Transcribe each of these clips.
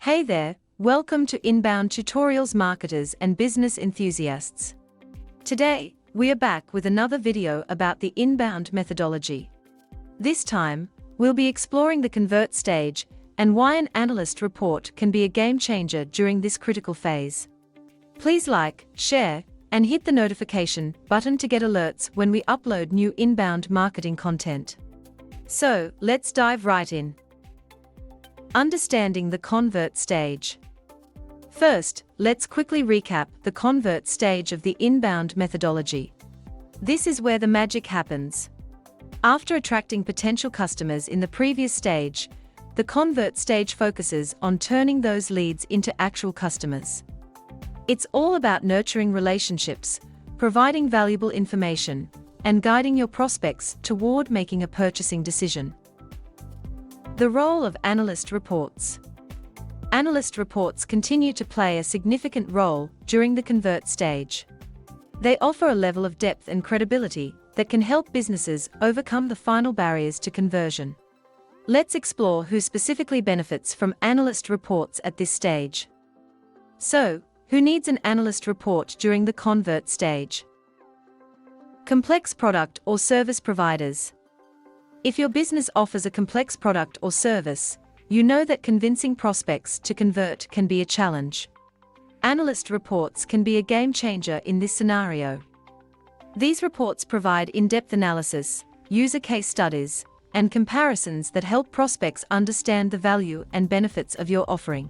Hey there, welcome to Inbound Tutorials marketers and business enthusiasts. Today, we are back with another video about the inbound methodology. This time, we'll be exploring the convert stage and why an analyst report can be a game changer during this critical phase. Please like, share, and hit the notification button to get alerts when we upload new inbound marketing content. So, let's dive right in. Understanding the convert stage. First, let's quickly recap the convert stage of the inbound methodology. This is where the magic happens. After attracting potential customers in the previous stage, the convert stage focuses on turning those leads into actual customers. It's all about nurturing relationships, providing valuable information, and guiding your prospects toward making a purchasing decision. The role of analyst reports. Analyst reports continue to play a significant role during the convert stage. They offer a level of depth and credibility that can help businesses overcome the final barriers to conversion. Let's explore who specifically benefits from analyst reports at this stage. So, who needs an analyst report during the convert stage? Complex product or service providers. If your business offers a complex product or service, you know that convincing prospects to convert can be a challenge. Analyst reports can be a game changer in this scenario. These reports provide in-depth analysis, user case studies, and comparisons that help prospects understand the value and benefits of your offering.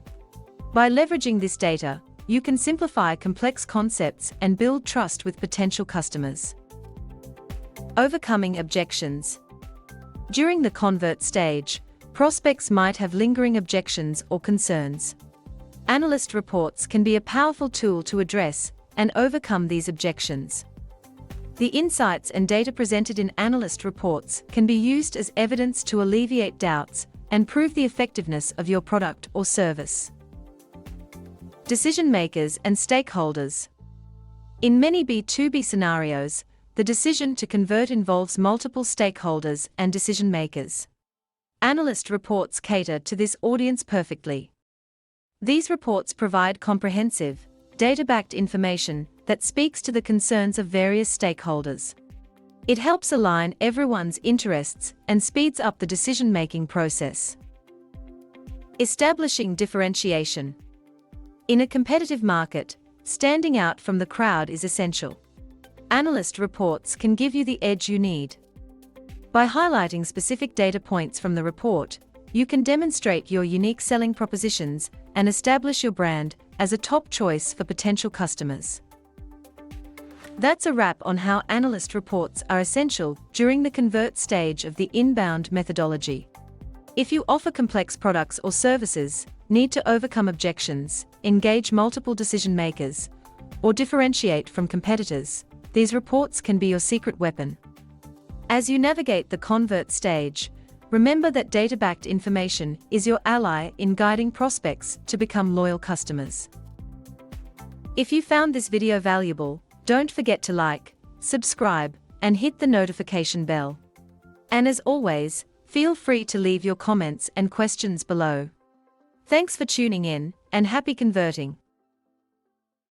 By leveraging this data, you can simplify complex concepts and build trust with potential customers. Overcoming objections. During the convert stage, prospects might have lingering objections or concerns. Analyst reports can be a powerful tool to address and overcome these objections. The insights and data presented in analyst reports can be used as evidence to alleviate doubts and prove the effectiveness of your product or service. Decision makers and stakeholders. In many B2B scenarios, the decision to convert involves multiple stakeholders and decision makers. Analyst reports cater to this audience perfectly. These reports provide comprehensive, data-backed information that speaks to the concerns of various stakeholders. It helps align everyone's interests and speeds up the decision-making process. Establishing differentiation. In a competitive market, standing out from the crowd is essential. Analyst reports can give you the edge you need. By highlighting specific data points from the report, you can demonstrate your unique selling propositions and establish your brand as a top choice for potential customers. That's a wrap on how analyst reports are essential during the convert stage of the inbound methodology. If you offer complex products or services, need to overcome objections, engage multiple decision makers, or differentiate from competitors, these reports can be your secret weapon. As you navigate the convert stage, remember that data-backed information is your ally in guiding prospects to become loyal customers. If you found this video valuable, don't forget to like, subscribe, and hit the notification bell. And as always, feel free to leave your comments and questions below. Thanks for tuning in, and happy converting!